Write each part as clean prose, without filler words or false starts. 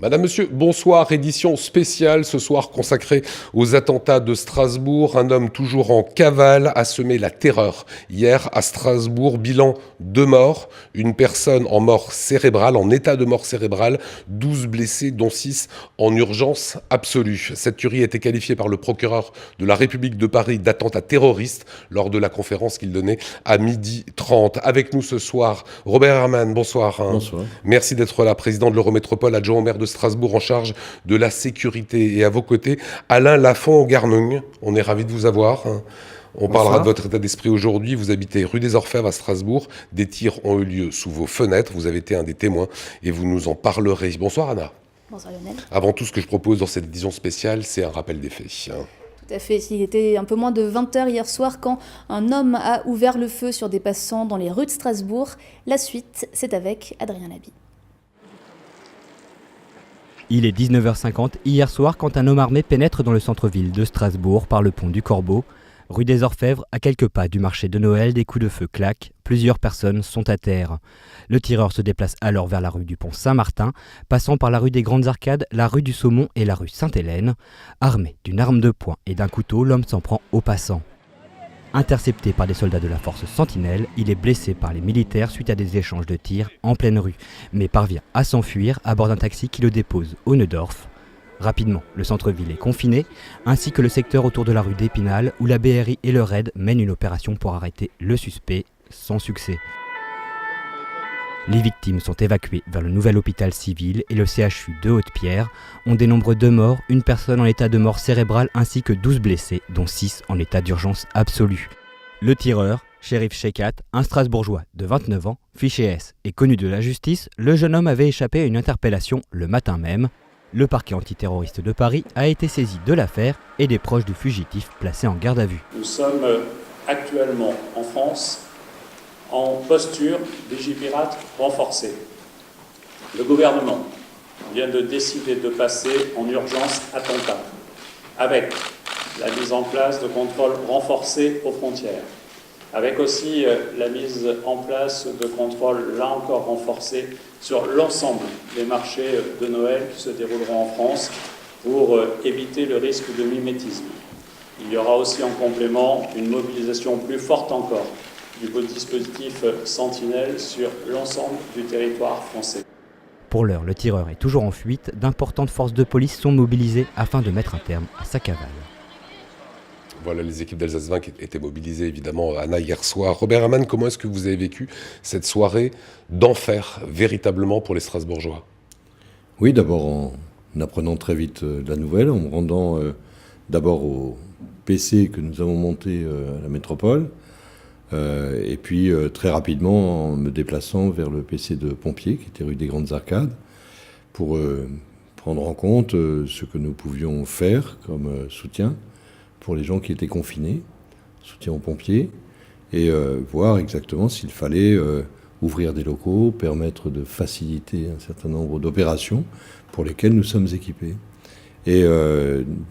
Madame, Monsieur, bonsoir. Édition spéciale ce soir consacrée aux attentats de Strasbourg. Un homme toujours en cavale a semé la terreur. Hier à Strasbourg, bilan 2 morts. Une personne en mort cérébrale, en état de mort cérébrale. 12 blessés, dont 6 en urgence absolue. Cette tuerie a été qualifiée par le procureur de la République de Paris d'attentat terroriste lors de la conférence qu'il donnait à 12h30. Avec nous ce soir, Robert Herrmann, bonsoir. Bonsoir. Merci d'être là, président de l'Eurométropole, adjoint au maire de Strasbourg en charge de la sécurité. Et à vos côtés, Alain Lafont-Garnogne. On est ravis de vous avoir. On parlera de votre état d'esprit aujourd'hui. Vous habitez rue des Orfèvres à Strasbourg. Des tirs ont eu lieu sous vos fenêtres. Vous avez été un des témoins et vous nous en parlerez. Bonsoir Anna. Bonsoir Lionel. Avant tout, ce que je propose dans cette édition spéciale, c'est un rappel des faits. Tout à fait. Il était un peu moins de 20h hier soir quand un homme a ouvert le feu sur des passants dans les rues de Strasbourg. La suite, c'est avec Adrien Labi. Il est 19h50 hier soir quand un homme armé pénètre dans le centre-ville de Strasbourg par le pont du Corbeau. Rue des Orfèvres, à quelques pas du marché de Noël, des coups de feu claquent. Plusieurs personnes sont à terre. Le tireur se déplace alors vers la rue du Pont Saint-Martin, passant par la rue des Grandes Arcades, la rue du Saumon et la rue Sainte-Hélène. Armé d'une arme de poing et d'un couteau, l'homme s'en prend aux passants. Intercepté par des soldats de la force Sentinelle, il est blessé par les militaires suite à des échanges de tirs en pleine rue, mais parvient à s'enfuir à bord d'un taxi qui le dépose au Neudorf. Rapidement, le centre-ville est confiné, ainsi que le secteur autour de la rue d'Épinal, où la BRI et le RAID mènent une opération pour arrêter le suspect, sans succès. Les victimes sont évacuées vers le nouvel hôpital civil et le CHU de Haute-Pierre. On dénombre 2 morts, une personne en état de mort cérébrale ainsi que 12 blessés, dont 6 en état d'urgence absolue. Le tireur, Shérif Shekat, un Strasbourgeois de 29 ans, fiché S et connu de la justice, le jeune homme avait échappé à une interpellation le matin même. Le parquet antiterroriste de Paris a été saisi de l'affaire et des proches du fugitif placés en garde à vue. Nous sommes actuellement en France en posture vigipirate renforcée. Le gouvernement vient de décider de passer en urgence attentat, avec la mise en place de contrôles renforcés aux frontières, avec aussi la mise en place de contrôles, là encore renforcés, sur l'ensemble des marchés de Noël qui se dérouleront en France pour éviter le risque de mimétisme. Il y aura aussi en complément une mobilisation plus forte encore du dispositif Sentinelle sur l'ensemble du territoire français. Pour l'heure, le tireur est toujours en fuite. D'importantes forces de police sont mobilisées afin de mettre un terme à sa cavale. Voilà, les équipes d'Alsace 20 qui étaient mobilisées, évidemment, Anna, hier soir. Robert Herrmann, comment est-ce que vous avez vécu cette soirée d'enfer, véritablement, pour les Strasbourgeois ? Oui, d'abord en apprenant très vite la nouvelle, en me rendant d'abord au PC que nous avons monté à la métropole, et puis très rapidement en me déplaçant vers le PC de pompiers, qui était rue des Grandes Arcades, pour prendre en compte ce que nous pouvions faire comme soutien pour les gens qui étaient confinés, soutien aux pompiers, et voir exactement s'il fallait ouvrir des locaux, permettre de faciliter un certain nombre d'opérations pour lesquelles nous sommes équipés. Et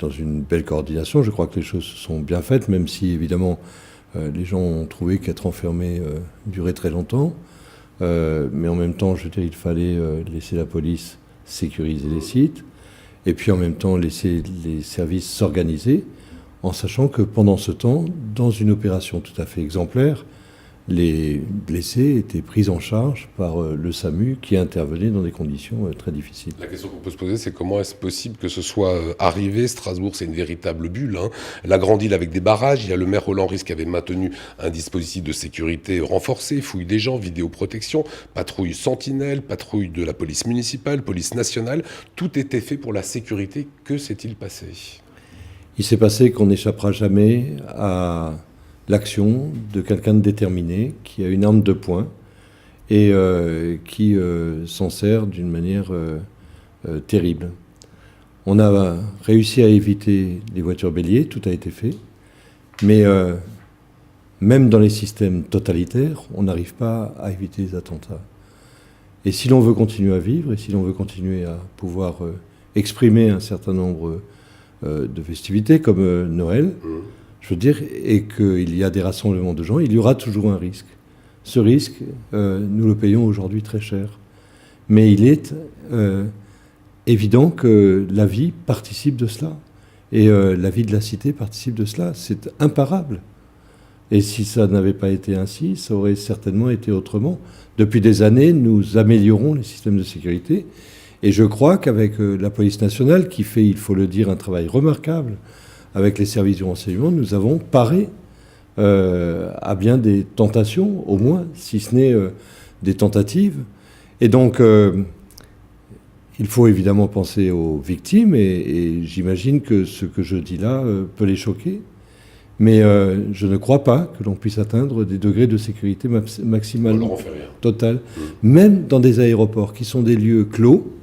dans une belle coordination, je crois que les choses se sont bien faites, même si évidemment les gens ont trouvé qu'être enfermés durait très longtemps. Mais en même temps, je veux dire, il fallait laisser la police sécuriser les sites, et puis en même temps laisser les services s'organiser, en sachant que pendant ce temps, dans une opération tout à fait exemplaire, les blessés étaient pris en charge par le SAMU qui intervenait dans des conditions très difficiles. La question qu'on peut se poser, c'est comment est-ce possible que ce soit arrivé ? Strasbourg, c'est une véritable bulle. La grande île avec des barrages. Il y a le maire Roland Ries qui avait maintenu un dispositif de sécurité renforcé, fouille des gens, vidéoprotection, patrouille Sentinelle, patrouille de la police municipale, police nationale. Tout était fait pour la sécurité. Que s'est-il passé ? Il s'est passé qu'on n'échappera jamais à l'action de quelqu'un de déterminé, qui a une arme de poing et qui s'en sert d'une manière terrible. On a réussi à éviter les voitures béliers, tout a été fait, mais même dans les systèmes totalitaires, on n'arrive pas à éviter les attentats. Et si l'on veut continuer à vivre, et si l'on veut continuer à pouvoir exprimer un certain nombre de festivités comme Noël, je veux dire, et qu'il y a des rassemblements de gens, il y aura toujours un risque. Ce risque, nous le payons aujourd'hui très cher. Mais il est évident que la vie participe de cela. Et la vie de la cité participe de cela. C'est imparable. Et si ça n'avait pas été ainsi, ça aurait certainement été autrement. Depuis des années, nous améliorons les systèmes de sécurité. Et je crois qu'avec la police nationale, qui fait, il faut le dire, un travail remarquable, avec les services du renseignement, nous avons paré à bien des tentations, au moins, si ce n'est des tentatives. Et donc, il faut évidemment penser aux victimes, et j'imagine que ce que je dis là peut les choquer. Mais je ne crois pas que l'on puisse atteindre des degrés de sécurité maximalement total. Même dans des aéroports qui sont des lieux clos,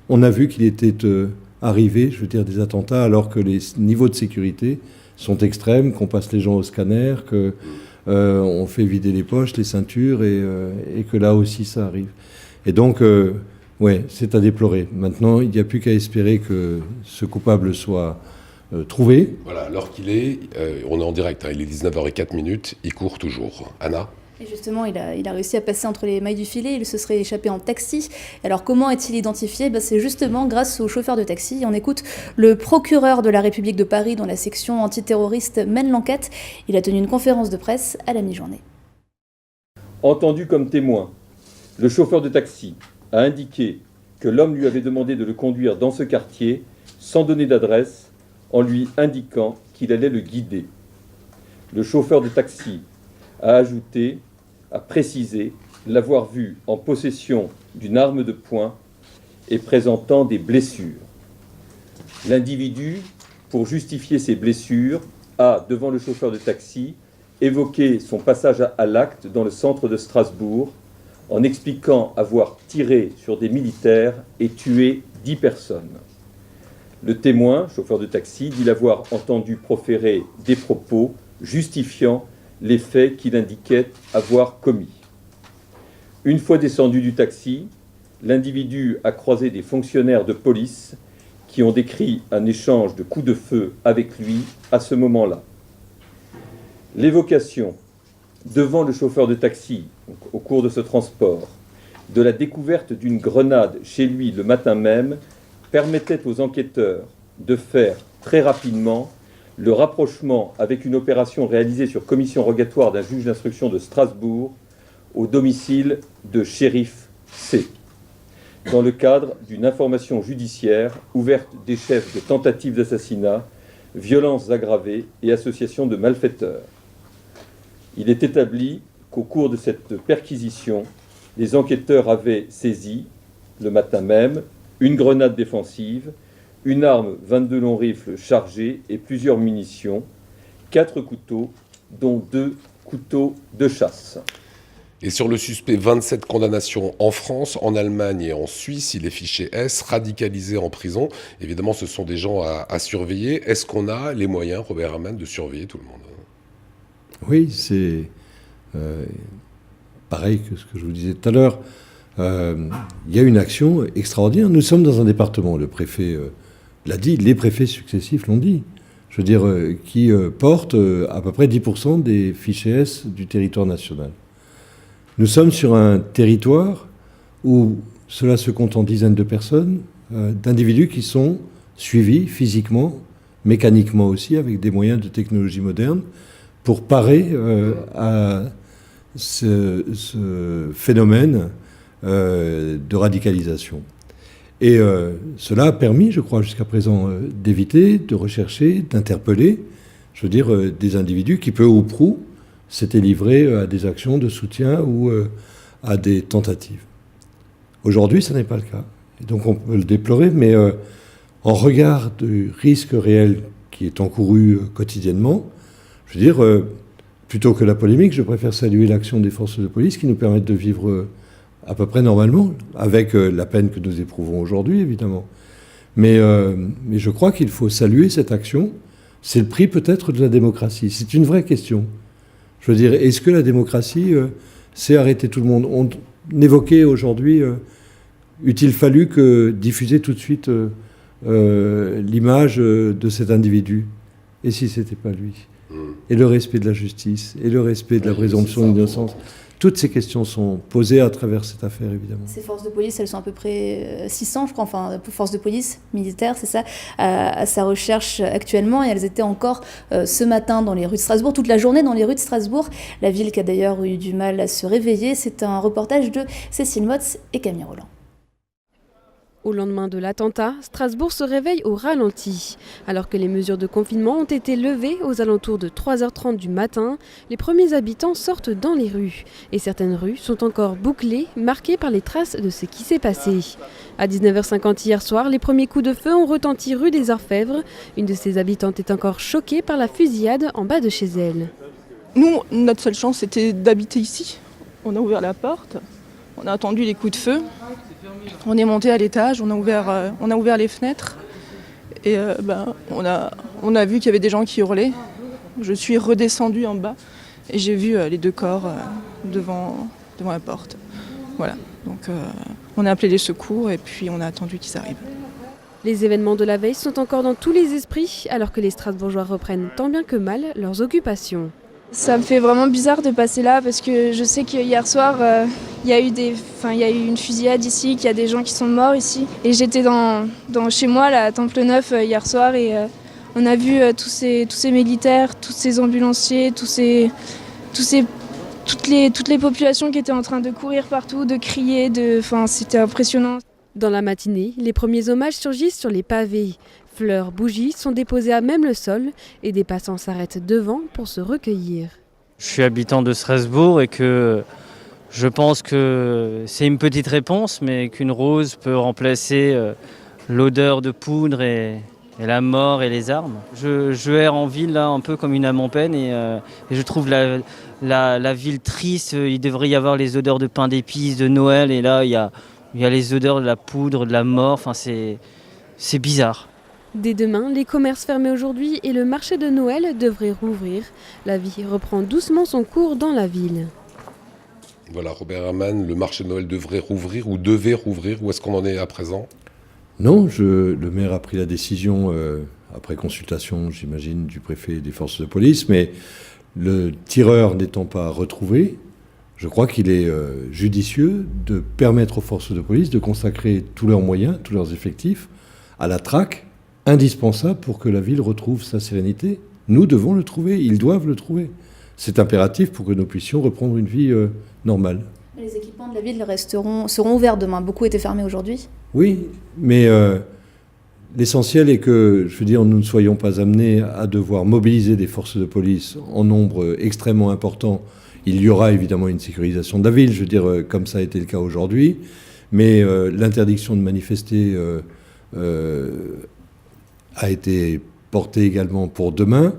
on a vu qu'il était arrivé, je veux dire, des attentats alors que les niveaux de sécurité sont extrêmes, qu'on passe les gens au scanner, qu'on fait vider les poches, les ceintures, et que là aussi ça arrive. Et donc, ouais, c'est à déplorer. Maintenant, il n'y a plus qu'à espérer que ce coupable soit trouvé. Voilà, l'heure qu'il est, on est en direct, hein, il est 19h04, il court toujours. Anna ? Et justement, il a réussi à passer entre les mailles du filet, il se serait échappé en taxi. Alors comment est-il identifié ? C'est justement grâce au chauffeur de taxi. On écoute le procureur de la République de Paris, dont la section antiterroriste mène l'enquête. Il a tenu une conférence de presse à la mi-journée. Entendu comme témoin, le chauffeur de taxi a indiqué que l'homme lui avait demandé de le conduire dans ce quartier sans donner d'adresse, en lui indiquant qu'il allait le guider. Le chauffeur de taxi a précisé l'avoir vu en possession d'une arme de poing et présentant des blessures. L'individu, pour justifier ses blessures, a, devant le chauffeur de taxi, évoqué son passage à l'acte dans le centre de Strasbourg, en expliquant avoir tiré sur des militaires et tué 10 personnes. Le témoin, chauffeur de taxi, dit l'avoir entendu proférer des propos justifiant les faits qu'il indiquait avoir commis. Une fois descendu du taxi, l'individu a croisé des fonctionnaires de police qui ont décrit un échange de coups de feu avec lui à ce moment-là. L'évocation devant le chauffeur de taxi, au cours de ce transport, de la découverte d'une grenade chez lui le matin même, permettait aux enquêteurs de faire très rapidement le rapprochement avec une opération réalisée sur commission rogatoire d'un juge d'instruction de Strasbourg au domicile de Shérif C, dans le cadre d'une information judiciaire ouverte des chefs de tentatives d'assassinat, violences aggravées et associations de malfaiteurs. Il est établi qu'au cours de cette perquisition, les enquêteurs avaient saisi, le matin même, une grenade défensive, une arme 22 longs rifles chargés et plusieurs munitions, 4 couteaux, dont 2 couteaux de chasse. Et sur le suspect, 27 condamnations en France, en Allemagne et en Suisse. Il est fiché S, radicalisé en prison. Évidemment, ce sont des gens à surveiller. Est-ce qu'on a les moyens, Robert Herrmann, de surveiller tout le monde ? Oui, c'est pareil que ce que je vous disais tout à l'heure. Il y a une action extraordinaire. Nous sommes dans un département, le préfet l'a dit, les préfets successifs l'ont dit, je veux dire, qui portent à peu près 10% des fichiers S du territoire national. Nous sommes sur un territoire où cela se compte en dizaines de personnes, d'individus qui sont suivis physiquement, mécaniquement aussi, avec des moyens de technologie moderne, pour parer à ce phénomène de radicalisation. Et cela a permis, je crois, jusqu'à présent, d'éviter, de rechercher, d'interpeller, je veux dire, des individus qui, peu ou prou, s'étaient livrés à des actions de soutien ou à des tentatives. Aujourd'hui, ce n'est pas le cas. Et donc on peut le déplorer, mais en regard du risque réel qui est encouru quotidiennement, je veux dire, plutôt que la polémique, je préfère saluer l'action des forces de police qui nous permettent de vivre à peu près normalement, avec la peine que nous éprouvons aujourd'hui, évidemment. Mais je crois qu'il faut saluer cette action. C'est le prix peut-être de la démocratie. C'est une vraie question. Je veux dire, est-ce que la démocratie sait arrêter tout le monde ? On évoquait aujourd'hui, eût-il fallu que diffuser tout de suite l'image de cet individu ? Et si ce n'était pas lui ? Et le respect de la justice, et le respect de la présomption d'innocence. Toutes ces questions sont posées à travers cette affaire, évidemment. Ces forces de police, elles sont à peu près 600, je crois, enfin, forces de police militaires, c'est ça, à sa recherche actuellement. Et elles étaient encore ce matin dans les rues de Strasbourg, toute la journée dans les rues de Strasbourg. La ville qui a d'ailleurs eu du mal à se réveiller. C'est un reportage de Cécile Motz et Camille Roland. Au lendemain de l'attentat, Strasbourg se réveille au ralenti. Alors que les mesures de confinement ont été levées aux alentours de 3h30 du matin, les premiers habitants sortent dans les rues. Et certaines rues sont encore bouclées, marquées par les traces de ce qui s'est passé. À 19h50 hier soir, les premiers coups de feu ont retenti rue des Orfèvres. Une de ses habitantes est encore choquée par la fusillade en bas de chez elle. Nous, notre seule chance, c'était d'habiter ici. On a ouvert la porte, on a attendu les coups de feu. On est monté à l'étage, on a ouvert les fenêtres et on a vu qu'il y avait des gens qui hurlaient. Je suis redescendue en bas et j'ai vu les 2 corps devant la porte. Voilà, donc on a appelé les secours et puis on a attendu qu'ils arrivent. Les événements de la veille sont encore dans tous les esprits alors que les Strasbourgeois reprennent tant bien que mal leurs occupations. Ça me fait vraiment bizarre de passer là parce que je sais qu'hier soir, il y a eu une fusillade ici, qu'il y a des gens qui sont morts ici. Et j'étais chez moi, là, à Temple-Neuf, hier soir, et on a vu tous ces militaires, tous ces ambulanciers, toutes les populations qui étaient en train de courir partout, de crier, c'était impressionnant. Dans la matinée, les premiers hommages surgissent sur les pavés. Fleurs, bougies sont déposées à même le sol et des passants s'arrêtent devant pour se recueillir. Je suis habitant de Strasbourg et que je pense que c'est une petite réponse, mais qu'une rose peut remplacer l'odeur de poudre et la mort et les armes. Je erre en ville là, un peu comme une âme en peine et je trouve la ville triste. Il devrait y avoir les odeurs de pain d'épices, de Noël, et là il y a les odeurs de la poudre, de la mort. Enfin, c'est bizarre. Dès demain, les commerces fermés aujourd'hui et le marché de Noël devraient rouvrir. La vie reprend doucement son cours dans la ville. Voilà, Robert Herrmann, le marché de Noël devrait rouvrir ou devait rouvrir. Où est-ce qu'on en est à présent ? Non, le maire a pris la décision, après consultation, j'imagine, du préfet et des forces de police, mais le tireur n'étant pas retrouvé, je crois qu'il est judicieux de permettre aux forces de police de consacrer tous leurs moyens, tous leurs effectifs à la traque, indispensable pour que la ville retrouve sa sérénité. Nous devons le trouver, ils doivent le trouver. C'est impératif pour que nous puissions reprendre une vie normale. Les équipements de la ville seront ouverts demain. Beaucoup étaient fermés aujourd'hui. Oui, mais l'essentiel est que, je veux dire, nous ne soyons pas amenés à devoir mobiliser des forces de police en nombre extrêmement important. Il y aura évidemment une sécurisation de la ville, je veux dire, comme ça a été le cas aujourd'hui, mais l'interdiction de manifester a été portée également pour demain.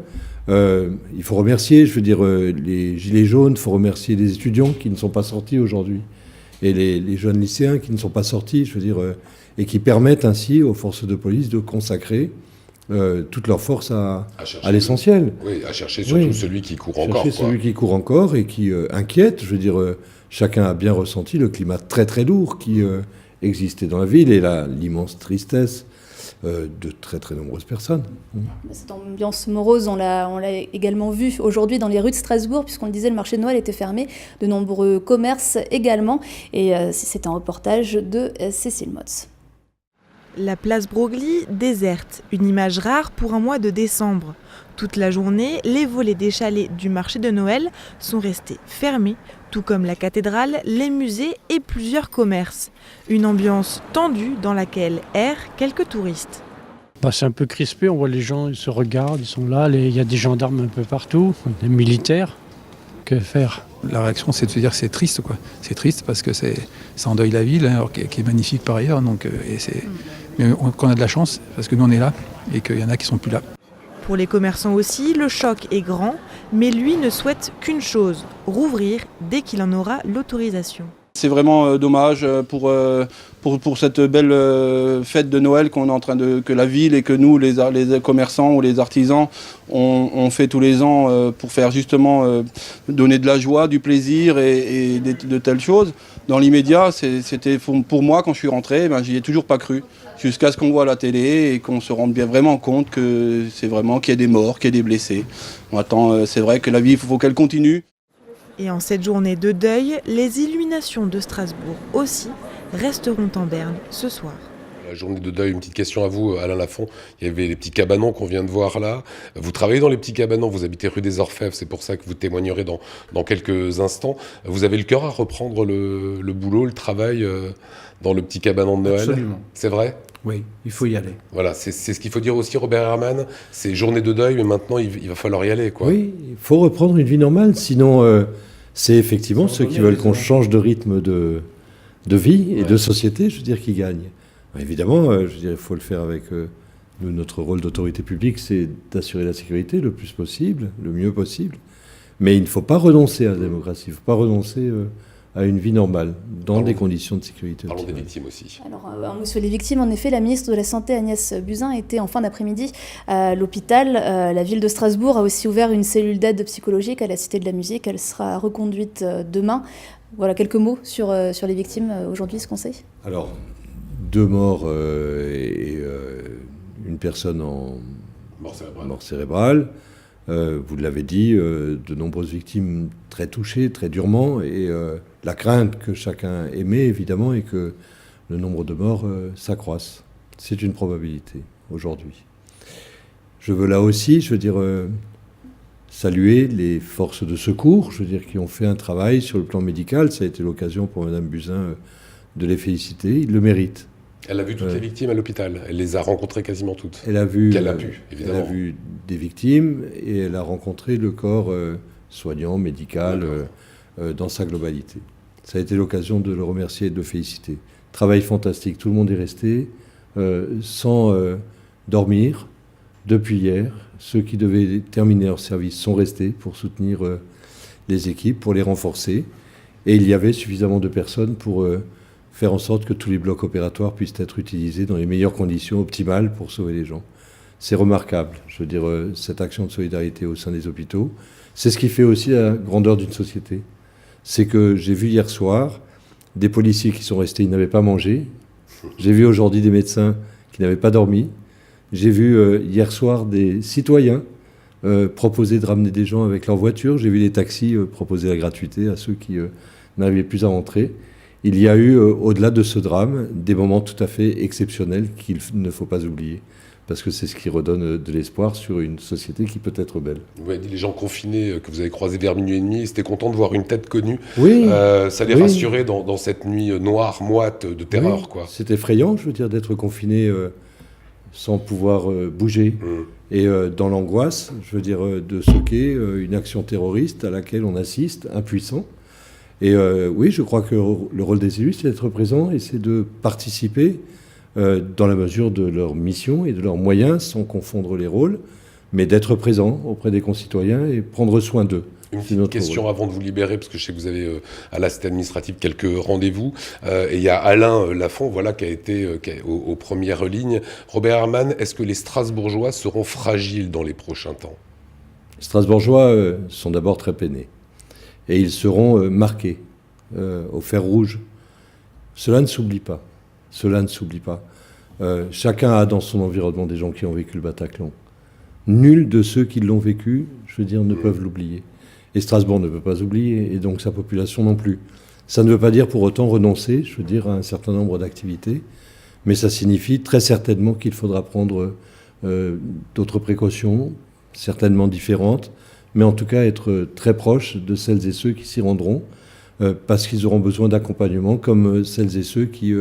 Il faut remercier, je veux dire, les Gilets jaunes, il faut remercier les étudiants qui ne sont pas sortis aujourd'hui et les jeunes lycéens qui ne sont pas sortis, je veux dire, et qui permettent ainsi aux forces de police de consacrer toute leur force à l'essentiel. Oui, à chercher surtout celui qui court encore. Celui qui court encore et qui inquiète. Je veux dire, chacun a bien ressenti le climat très très lourd qui existait dans la ville et l'immense tristesse de très très nombreuses personnes. Cette ambiance morose, on l'a également vu aujourd'hui dans les rues de Strasbourg, puisqu'on le disait, le marché de Noël était fermé, de nombreux commerces également, et c'est un reportage de Cécile Motz. La place Broglie déserte, une image rare pour un mois de décembre. Toute la journée, les volets des chalets du marché de Noël sont restés fermés, tout comme la cathédrale, les musées et plusieurs commerces. Une ambiance tendue dans laquelle errent quelques touristes. C'est un peu crispé, on voit les gens, ils se regardent, ils sont là, il y a des gendarmes un peu partout, des militaires. Que faire ? La réaction, c'est de se dire que c'est triste, quoi. C'est triste parce que ça endeuille la ville, alors, qui est magnifique par ailleurs. Donc, mais qu'on a de la chance, parce que nous on est là et qu'il y en a qui sont plus là. Pour les commerçants aussi, le choc est grand, mais lui ne souhaite qu'une chose, rouvrir dès qu'il en aura l'autorisation. C'est vraiment dommage pour cette belle fête de Noël qu'on est en train que la ville et que nous, les commerçants ou les artisans, on fait tous les ans pour faire justement donner de la joie, du plaisir et de telles choses. Dans l'immédiat, c'était pour moi, quand je suis rentré, j'y ai toujours pas cru. Jusqu'à ce qu'on voit la télé et qu'on se rende bien vraiment compte que c'est vraiment qu'il y a des morts, qu'il y a des blessés. Maintenant, c'est vrai que la vie, il faut qu'elle continue. Et en cette journée de deuil, les illuminations de Strasbourg aussi resteront en berne ce soir. La journée de deuil, une petite question à vous, Alain Lafont. Il y avait les petits cabanons qu'on vient de voir là. Vous travaillez dans les petits cabanons, vous habitez rue des Orfèvres, c'est pour ça que vous témoignerez dans quelques instants. Vous avez le cœur à reprendre le boulot, le travail dans le petit cabanon de Noël? Absolument. C'est vrai? Oui, il faut y aller. Voilà, c'est ce qu'il faut dire aussi, Robert Herrmann. C'est journée de deuil, mais maintenant il va falloir y aller, quoi. Oui, il faut reprendre une vie normale, sinon c'est effectivement ceux qui veulent qu'on change de rythme de vie et de société, je veux dire, qui gagnent. Évidemment, je veux dire, il faut le faire avec nous. Notre rôle d'autorité publique, c'est d'assurer la sécurité le plus possible, le mieux possible. Mais il ne faut pas renoncer à la démocratie, il ne faut pas renoncer à une vie normale, dans des conditions de sécurité. Parlons des victimes aussi. Alors, monsieur les victimes, en effet, la ministre de la Santé, Agnès Buzyn, était en fin d'après-midi à l'hôpital. La ville de Strasbourg a aussi ouvert une cellule d'aide psychologique à la Cité de la Musique. Elle sera reconduite demain. Voilà, quelques mots sur les victimes aujourd'hui, ce qu'on sait. Alors, 2 morts et une personne en mort cérébrale. Vous l'avez dit, de nombreuses victimes très touchées, très durement, et la crainte que chacun émet, évidemment, est que le nombre de morts s'accroisse. C'est une probabilité, aujourd'hui. Je veux là aussi, saluer les forces de secours, qui ont fait un travail sur le plan médical. Ça a été l'occasion pour Mme Buzyn de les féliciter. Ils le méritent. Elle a vu toutes les victimes à l'hôpital. Elle les a rencontrées quasiment toutes. Elle a vu, qu'elle a pu, évidemment. Elle a vu des victimes et elle a rencontré le corps soignant, médical, dans sa globalité. Ça a été l'occasion de le remercier et de le féliciter. Travail fantastique. Tout le monde est resté sans dormir depuis hier. Ceux qui devaient terminer leur service sont restés pour soutenir les équipes, pour les renforcer. Et il y avait suffisamment de personnes pour faire en sorte que tous les blocs opératoires puissent être utilisés dans les meilleures conditions optimales pour sauver les gens. C'est remarquable, cette action de solidarité au sein des hôpitaux. C'est ce qui fait aussi la grandeur d'une société. C'est que j'ai vu hier soir des policiers qui sont restés, ils n'avaient pas mangé. J'ai vu aujourd'hui des médecins qui n'avaient pas dormi. J'ai vu hier soir des citoyens proposer de ramener des gens avec leur voiture. J'ai vu des taxis proposer la gratuité à ceux qui n'arrivaient plus à rentrer. Il y a eu, au-delà de ce drame, des moments tout à fait exceptionnels qu'il ne faut pas oublier, parce que c'est ce qui redonne de l'espoir sur une société qui peut être belle. Vous avez dit les gens confinés que vous avez croisés vers minuit et demi, ils étaient contents de voir une tête connue. Oui. Ça les rassurait dans cette nuit noire, moite, de terreur, quoi. C'est effrayant, d'être confiné sans pouvoir bouger. Et dans l'angoisse, de ce qu'est une action terroriste à laquelle on assiste, impuissant. Et oui, je crois que le rôle des élus, c'est d'être présent et c'est de participer dans la mesure de leur mission et de leurs moyens, sans confondre les rôles, mais d'être présent auprès des concitoyens et prendre soin d'eux. Une petite question avant de vous libérer, parce que je sais que vous avez à la cité administrative quelques rendez-vous. Et il y a Alain Lafont, qui a été aux premières lignes. Robert Herrmann, est-ce que les Strasbourgeois seront fragiles dans les prochains temps? Les Strasbourgeois sont d'abord très peinés. Et ils seront marqués au fer rouge. Cela ne s'oublie pas. Chacun a dans son environnement des gens qui ont vécu le Bataclan. Nul de ceux qui l'ont vécu, ne peuvent l'oublier. Et Strasbourg ne peut pas oublier, et donc sa population non plus. Ça ne veut pas dire pour autant renoncer, à un certain nombre d'activités, mais ça signifie très certainement qu'il faudra prendre d'autres précautions, certainement différentes, mais en tout cas être très proche de celles et ceux qui s'y rendront, parce qu'ils auront besoin d'accompagnement, comme celles et ceux qui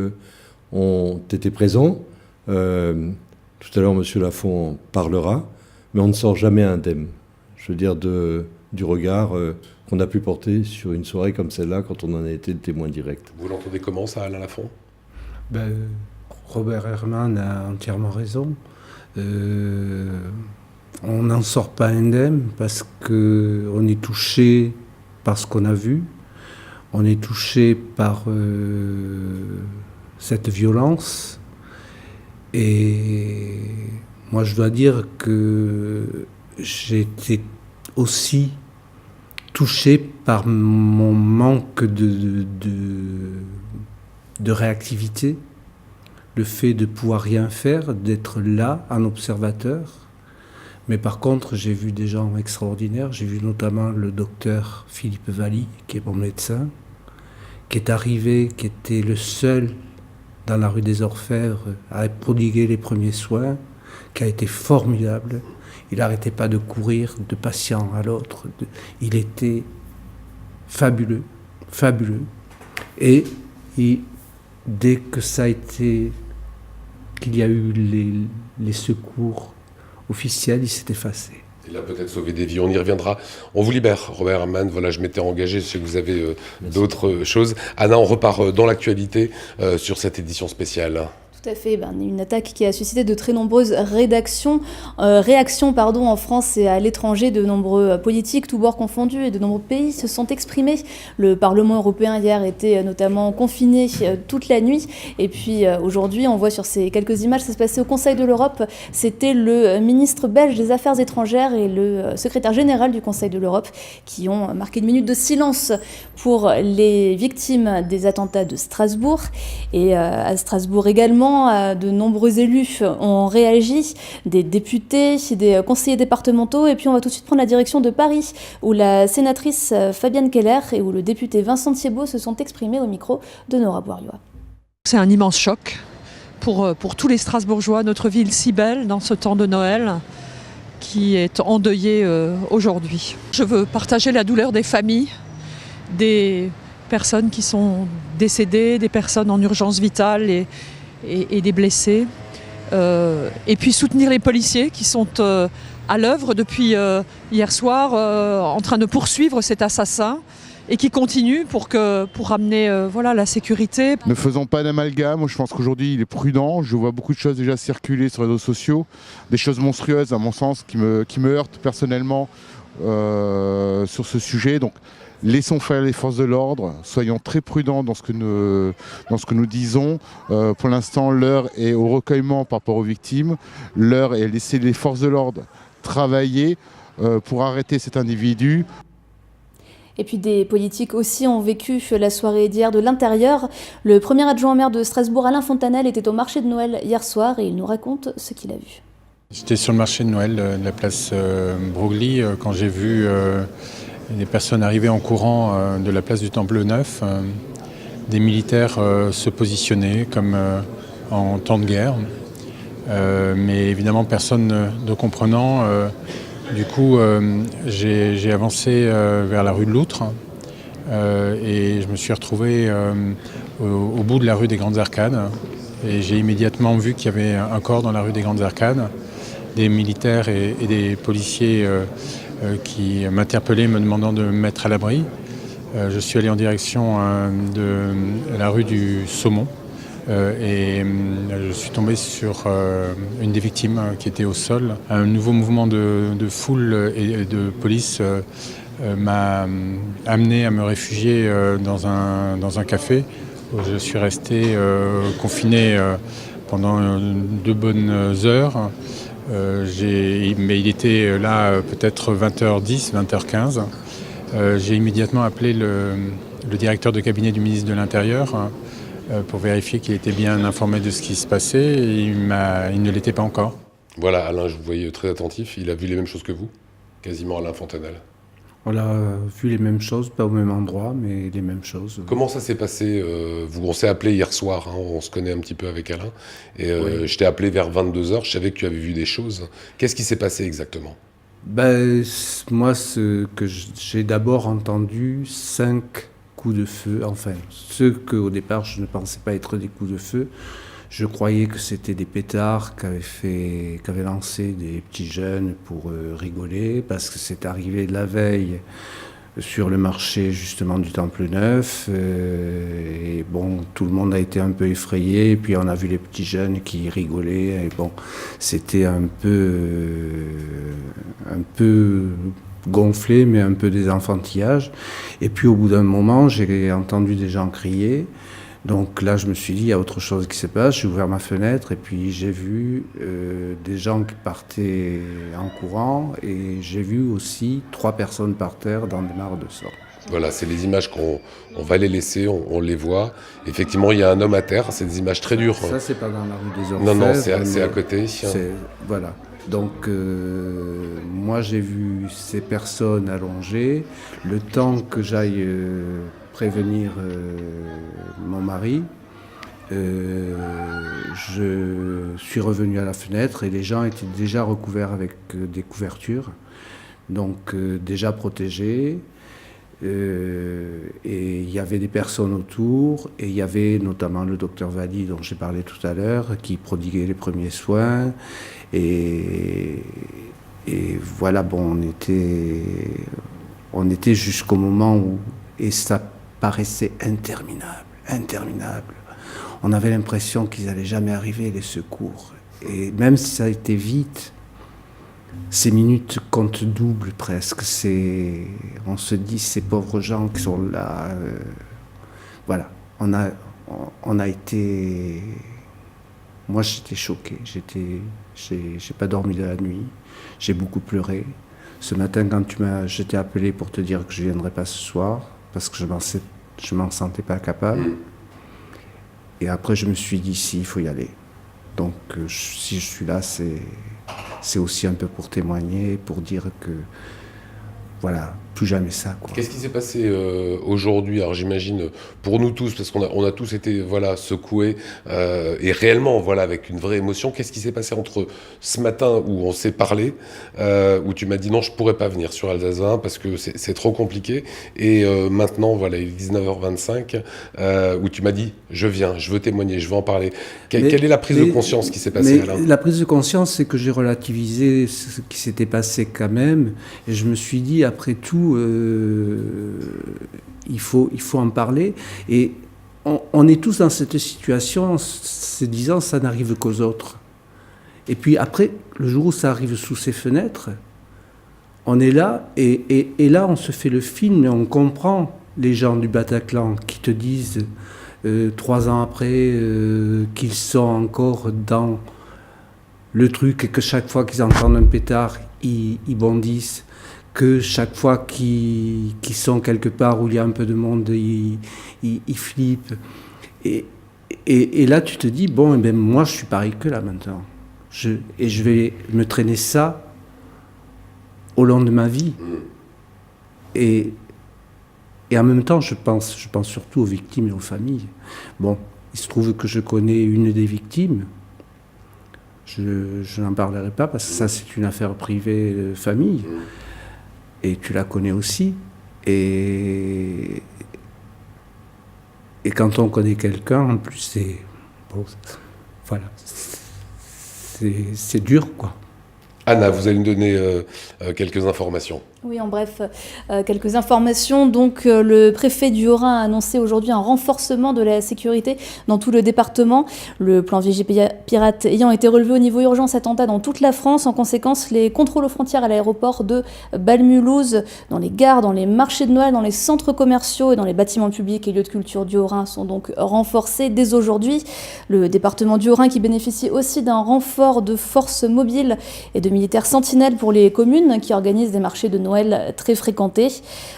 ont été présents. Tout à l'heure, M. Lafont en parlera, mais on ne sort jamais indemne, du regard qu'on a pu porter sur une soirée comme celle-là, quand on en a été le témoin direct. Vous l'entendez comment, ça, Alain Lafont? Robert Herrmann a entièrement raison. On n'en sort pas indemne parce qu'on est touché par ce qu'on a vu, on est touché par cette violence. Et moi, je dois dire que j'ai été aussi touché par mon manque de réactivité, le fait de pouvoir rien faire, d'être là, un observateur. Mais par contre, j'ai vu des gens extraordinaires. J'ai vu notamment le docteur Philippe Valli, qui est mon médecin, qui est arrivé, qui était le seul dans la rue des Orfèvres à prodiguer les premiers soins, qui a été formidable. Il n'arrêtait pas de courir de patient à l'autre. Il était fabuleux, fabuleux. Et dès que ça a été, qu'il y a eu les secours officiels, il s'est effacé. Il a peut-être sauvé des vies, on y reviendra. On vous libère, Robert Herrmann. Voilà, je m'étais engagé, je sais que vous avez d'autres choses. Anna, on repart dans l'actualité sur cette édition spéciale. Tout à fait, une attaque qui a suscité de très nombreuses réactions en France et à l'étranger. De nombreux politiques, tous bords confondus, et de nombreux pays se sont exprimés. Le Parlement européen hier était notamment confiné toute la nuit. Et puis aujourd'hui, on voit sur ces quelques images, ça se passait au Conseil de l'Europe. C'était le ministre belge des Affaires étrangères et le secrétaire général du Conseil de l'Europe qui ont marqué une minute de silence pour les victimes des attentats de Strasbourg. Et à Strasbourg également, de nombreux élus ont réagi, des députés, des conseillers départementaux, et puis on va tout de suite prendre la direction de Paris, où la sénatrice Fabienne Keller et où le député Vincent Thiebaud se sont exprimés au micro de Nora Bouriois. C'est un immense choc pour tous les Strasbourgeois, notre ville si belle dans ce temps de Noël qui est endeuillée aujourd'hui. Je veux partager la douleur des familles, des personnes qui sont décédées, des personnes en urgence vitale et des blessés. Et puis soutenir les policiers qui sont à l'œuvre depuis hier soir en train de poursuivre cet assassin et qui continuent pour amener la sécurité. Ne faisons pas d'amalgame, je pense qu'aujourd'hui il est prudent. Je vois beaucoup de choses déjà circuler sur les réseaux sociaux, des choses monstrueuses à mon sens qui me heurtent personnellement sur ce sujet. Donc laissons faire les forces de l'ordre, soyons très prudents dans ce que nous disons. Pour l'instant, l'heure est au recueillement par rapport aux victimes. L'heure est à laisser les forces de l'ordre travailler pour arrêter cet individu. Et puis des politiques aussi ont vécu la soirée d'hier de l'intérieur. Le premier adjoint au maire de Strasbourg, Alain Fontanel, était au marché de Noël hier soir et il nous raconte ce qu'il a vu. J'étais sur le marché de Noël de la place Broglie quand j'ai vu des personnes arriver en courant de la place du Temple Neuf, des militaires se positionner comme en temps de guerre, mais évidemment personne ne comprenant. Du coup, j'ai avancé vers la rue de Loutre et je me suis retrouvé au bout de la rue des Grandes Arcades et j'ai immédiatement vu qu'il y avait un corps dans la rue des Grandes Arcades, des militaires et des policiers qui m'interpellaient me demandant de me mettre à l'abri. Je suis allé en direction de la rue du Saumon et je suis tombé sur une des victimes qui était au sol. Un nouveau mouvement de foule et de police m'a amené à me réfugier dans un café où je suis resté confiné pendant 2 bonnes heures. Mais il était là peut-être 20h10, 20h15. J'ai immédiatement appelé le directeur de cabinet du ministre de l'Intérieur pour vérifier qu'il était bien informé de ce qui se passait. Et il ne l'était pas encore. Voilà, Alain, je vous voyais très attentif. Il a vu les mêmes choses que vous, quasiment Alain Fontanel. On a vu les mêmes choses, pas au même endroit, mais les mêmes choses. Comment ça s'est passé on s'est appelé hier soir, on se connaît un petit peu avec Alain. Et oui. Je t'ai appelé vers 22h, je savais que tu avais vu des choses. Qu'est-ce qui s'est passé exactement ? Moi, ce que j'ai d'abord entendu, 5 coups de feu. Enfin, ceux qu'au départ, je ne pensais pas être des coups de feu. Je croyais que c'était des pétards qu'avaient lancé des petits jeunes pour rigoler, parce que c'est arrivé la veille sur le marché justement du Temple Neuf. Et bon, tout le monde a été un peu effrayé, et puis on a vu les petits jeunes qui rigolaient. Et bon, c'était un peu gonflé, mais un peu des enfantillages. Et puis au bout d'un moment, j'ai entendu des gens crier. Donc là, je me suis dit, il y a autre chose qui se passe. J'ai ouvert ma fenêtre et puis j'ai vu des gens qui partaient en courant et j'ai vu aussi 3 personnes par terre dans des mares de sang. Voilà, c'est les images qu'on va les laisser, on les voit. Effectivement, il y a un homme à terre, c'est des images très dures. Ça, c'est pas dans la rue des Orfèvres. Non, c'est à côté. Voilà. Donc moi j'ai vu ces personnes allongées. Le temps que j'aille prévenir mon mari, je suis revenu à la fenêtre et les gens étaient déjà recouverts avec des couvertures, donc déjà protégés. Et il y avait des personnes autour, et il y avait notamment le docteur Valli dont j'ai parlé tout à l'heure, qui prodiguait les premiers soins. Et voilà, bon, on était jusqu'au moment où, et ça paraissait interminable. On avait l'impression qu'ils n'allaient jamais arriver, les secours. Et même si ça a été vite, ces minutes comptent double presque. On se dit, ces pauvres gens qui sont là, voilà, on a été... Moi, j'étais choqué, j'ai pas dormi de la nuit, j'ai beaucoup pleuré. Ce matin, quand je t'ai appelé pour te dire que je viendrais pas ce soir, parce que je m'en sentais pas capable. Et après, je me suis dit, si, il faut y aller. Donc, si je suis là, c'est aussi un peu pour témoigner, pour dire que, voilà, plus jamais ça, quoi. Qu'est-ce qui s'est passé aujourd'hui? Alors j'imagine pour nous tous, parce qu'on a tous été secoués et réellement avec une vraie émotion. Qu'est-ce qui s'est passé entre ce matin où on s'est parlé, où tu m'as dit non, je pourrais pas venir sur Alsace 20 parce que c'est trop compliqué, et maintenant il est 19h25 où tu m'as dit je viens, je veux témoigner, je veux en parler. Quelle est la prise de conscience qui s'est passée, Alain? La prise de conscience, c'est que j'ai relativisé ce qui s'était passé quand même, et je me suis dit après tout, il faut en parler. Et on est tous dans cette situation, se disant ça n'arrive qu'aux autres. Et puis après, le jour où ça arrive sous ses fenêtres, on est là, et là on se fait le film, et on comprend les gens du Bataclan qui te disent 3 ans après qu'ils sont encore dans le truc, et que chaque fois qu'ils entendent un pétard, ils bondissent, que chaque fois qu'ils sont quelque part où il y a un peu de monde, ils flippent. Et là, tu te dis, bon, moi, je suis pareil que là, maintenant. Et je vais me traîner ça au long de ma vie. Et en même temps, je pense surtout aux victimes et aux familles. Bon, il se trouve que je connais une des victimes. Je n'en parlerai pas, parce que ça, c'est une affaire privée de famille. Et tu la connais aussi. Et quand on connaît quelqu'un, en plus, c'est dur, quoi. Anna, vous allez nous donner quelques informations. Oui, en bref, quelques informations. Donc, le préfet du Haut-Rhin a annoncé aujourd'hui un renforcement de la sécurité dans tout le département. Le plan Vigipirate ayant été relevé au niveau urgence attentat dans toute la France. En conséquence, les contrôles aux frontières à l'aéroport de Bâle-Mulhouse, dans les gares, dans les marchés de Noël, dans les centres commerciaux et dans les bâtiments publics et lieux de culture du Haut-Rhin sont donc renforcés dès aujourd'hui. Le département du Haut-Rhin qui bénéficie aussi d'un renfort de forces mobiles et de militaires sentinelles pour les communes qui organisent des marchés de Noël très fréquentés.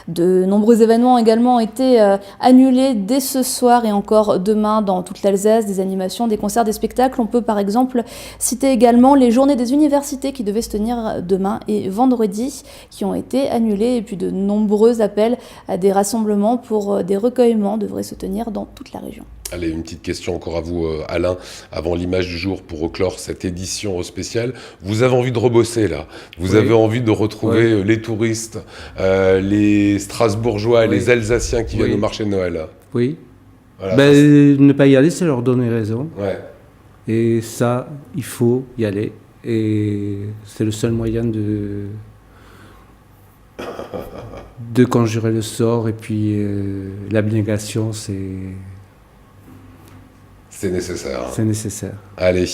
De nombreux événements également ont été annulés dès ce soir et encore demain dans toute l'Alsace, des animations, des concerts, des spectacles. On peut par exemple citer également les journées des universités qui devaient se tenir demain et vendredi, qui ont été annulées, et puis de nombreux appels à des rassemblements pour des recueillements devraient se tenir dans toute la région. Allez, une petite question encore à vous, Alain, avant l'image du jour pour clore cette édition spéciale. Vous avez envie de rebosser, là. Vous avez envie de retrouver les touristes, les Strasbourgeois, les Alsaciens qui viennent au marché de Noël. Oui. Voilà, ne pas y aller, c'est leur donner raison. Ouais. Et ça, il faut y aller. Et c'est le seul moyen de conjurer le sort. Et puis, l'abnégation, c'est nécessaire. C'est nécessaire. Allez,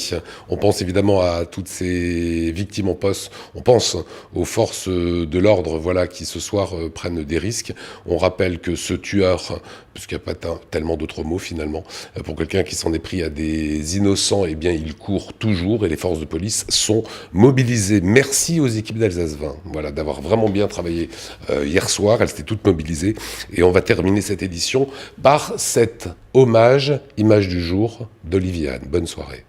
on pense évidemment à toutes ces victimes en poste. On pense aux forces de l'ordre, qui ce soir prennent des risques. On rappelle que ce tueur, puisqu'il n'y a pas tellement d'autres mots finalement, pour quelqu'un qui s'en est pris à des innocents, eh bien il court toujours et les forces de police sont mobilisées. Merci aux équipes d'Alsace 20, d'avoir vraiment bien travaillé hier soir. Elles étaient toutes mobilisées. Et on va terminer cette édition par cet hommage, image du jour d'Olivier Anne. Bonne soirée.